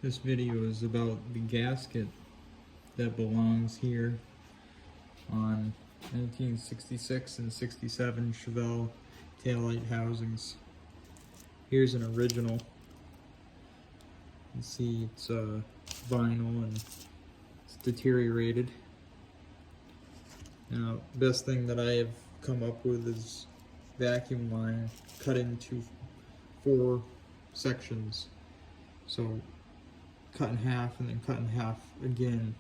This video is about the gasket that belongs here on 1966 and 67 Chevelle taillight housings. Here's an original. You see it's vinyl and it's deteriorated. Now, best thing that I have come up with is vacuum line cut into 4 sections. So cut in half and then cut in half again.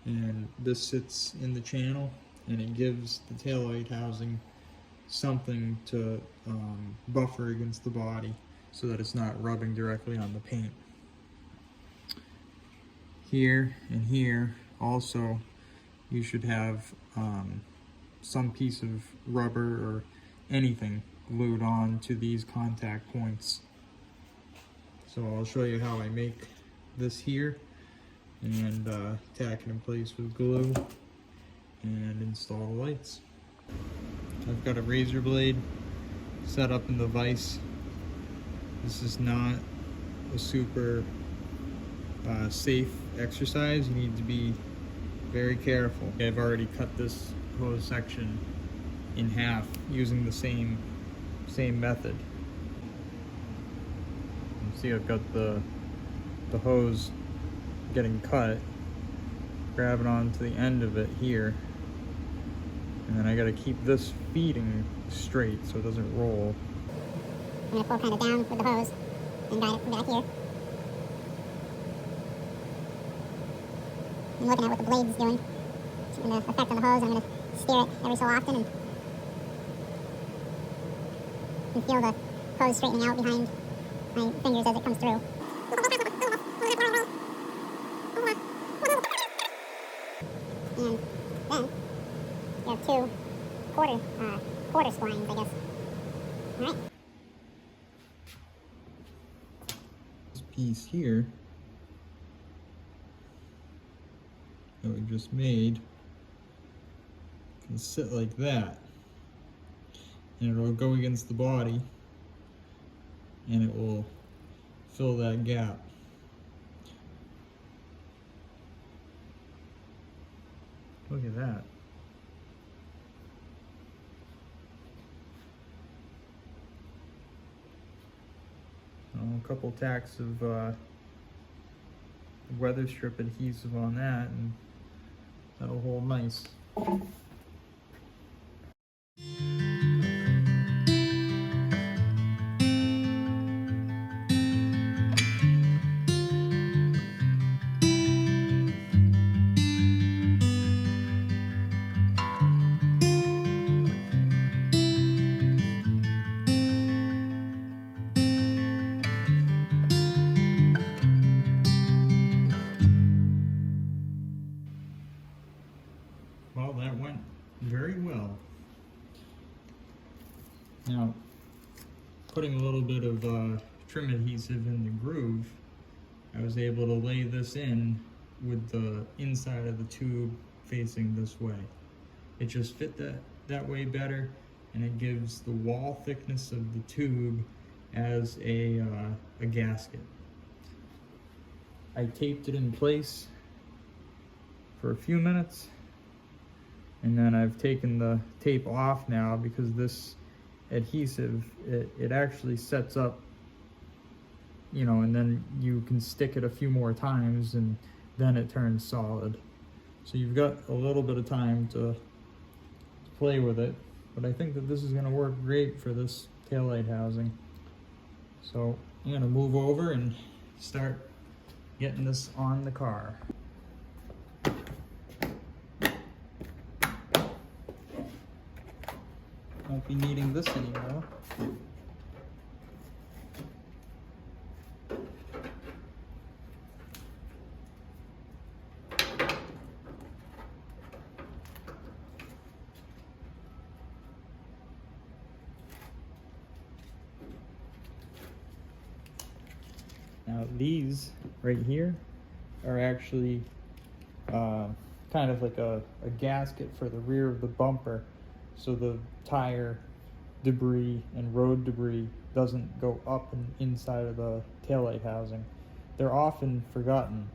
And this sits in the channel and it gives the taillight housing something to buffer against the body so that it's not rubbing directly on the paint. Here and here also you should have some piece of rubber or anything glued on to these contact points. So I'll show you how I make this here and tack it in place with glue and install the lights. I've got a razor blade set up in the vise. This is not a super safe exercise. You need to be very careful. I've already cut this hose section in half using the same method. You can see I've got the hose getting cut, grabbing onto the end of it here, and then I gotta keep this feeding straight so it doesn't roll. I'm gonna pull kind of down with the hose and guide it from back here. I'm looking at what the blade's doing and the effect on the hose. I'm gonna steer it every so often and feel the hose straightening out behind my fingers as it comes through. And then you have 2 quarter splines, I guess. All right. This piece here that we just made can sit like that, and it will go against the body and it will fill that gap. Look at that. A couple tacks of weather strip adhesive on that and that'll hold nice. Well, that went very well. Now, putting a little bit of trim adhesive in the groove, I was able to lay this in with the inside of the tube facing this way. It just fit that way better, and it gives the wall thickness of the tube as a gasket. I taped it in place for a few minutes, and then I've taken the tape off now because this adhesive, it actually sets up, you know, and then you can stick it a few more times and then it turns solid. So you've got a little bit of time to play with it, but I think that this is gonna work great for this taillight housing. So I'm gonna move over and start getting this on the car. Won't be needing this anymore. Now these right here are actually kind of like a gasket for the rear of the bumper, so the tire debris and road debris doesn't go up and inside of the taillight housing. they're often forgotten.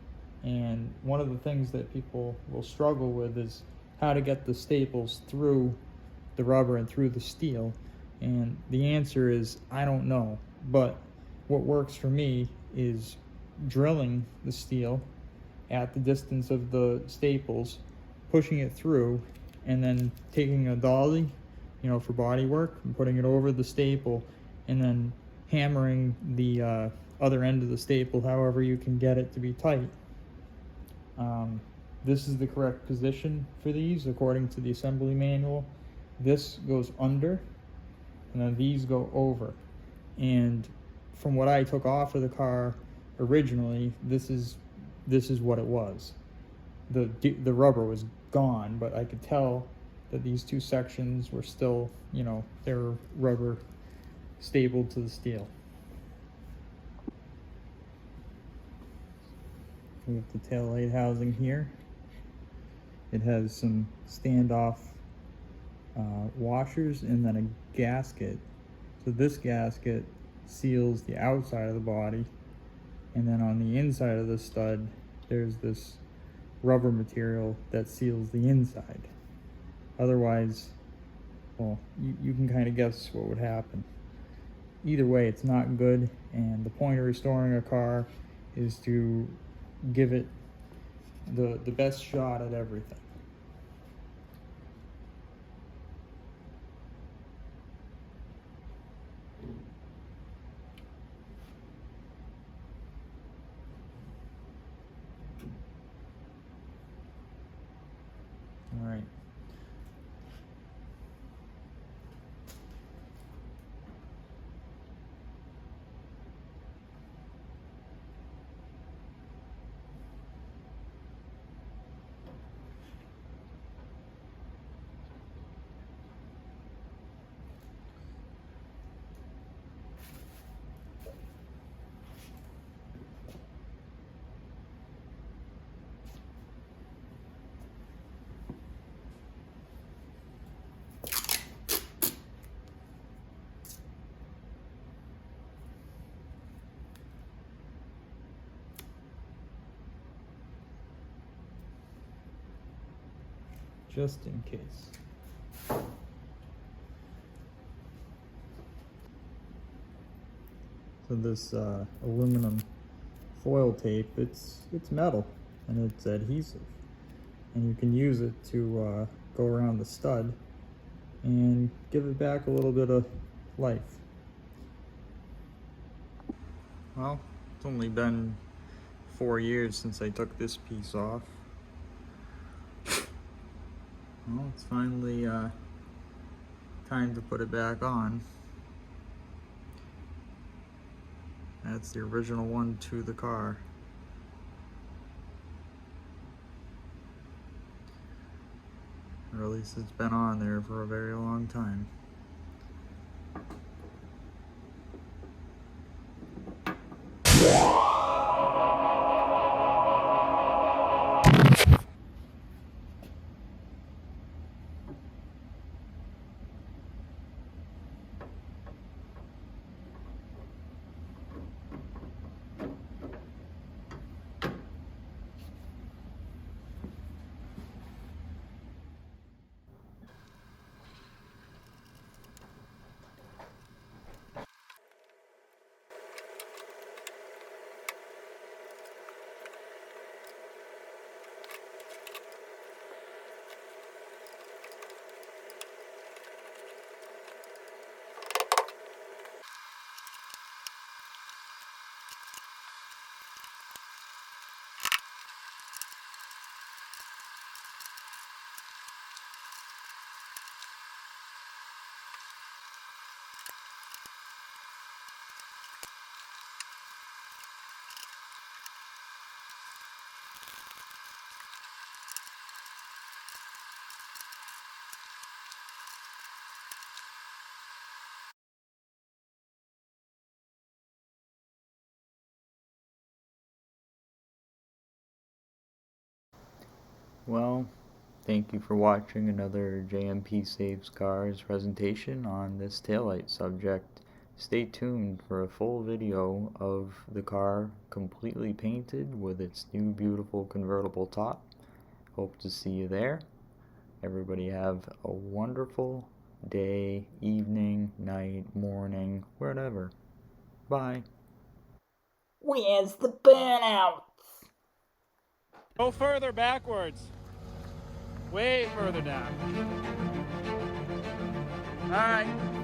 And one of the things that people will struggle with is how to get the staples through the rubber and through the steel. And the answer is, I don't know. But what works for me is drilling the steel at the distance of the staples, pushing it through, and then taking a dolly, for body work, and putting it over the staple, and then hammering the other end of the staple however you can get it to be tight. This is the correct position for these according to the assembly manual. This goes under, and then these go over. And from what I took off of the car originally, this is what it was. The rubber was gone, but I could tell that these two sections were still, they were rubber stapled to the steel. We have the tail light housing here. It has some standoff washers and then a gasket. So this gasket seals the outside of the body, and then on the inside of the stud there's this rubber material that seals the inside. Otherwise, well, you can kind of guess what would happen. Either way, it's not good, and the point of restoring a car is to give it the best shot at everything. All right. Just in case. So this aluminum foil tape, it's metal and it's adhesive, and you can use it to go around the stud and give it back a little bit of life. Well, it's only been 4 years since I took this piece off. Well, it's finally time to put it back on. That's the original one to the car. Or at least it's been on there for a very long time. Well, thank you for watching another JMP Saves Cars presentation on this taillight subject. Stay tuned for a full video of the car completely painted with its new beautiful convertible top. Hope to see you there. Everybody have a wonderful day, evening, night, morning, whatever. Bye. Where's the burnouts? Go further backwards. Way further down. All right.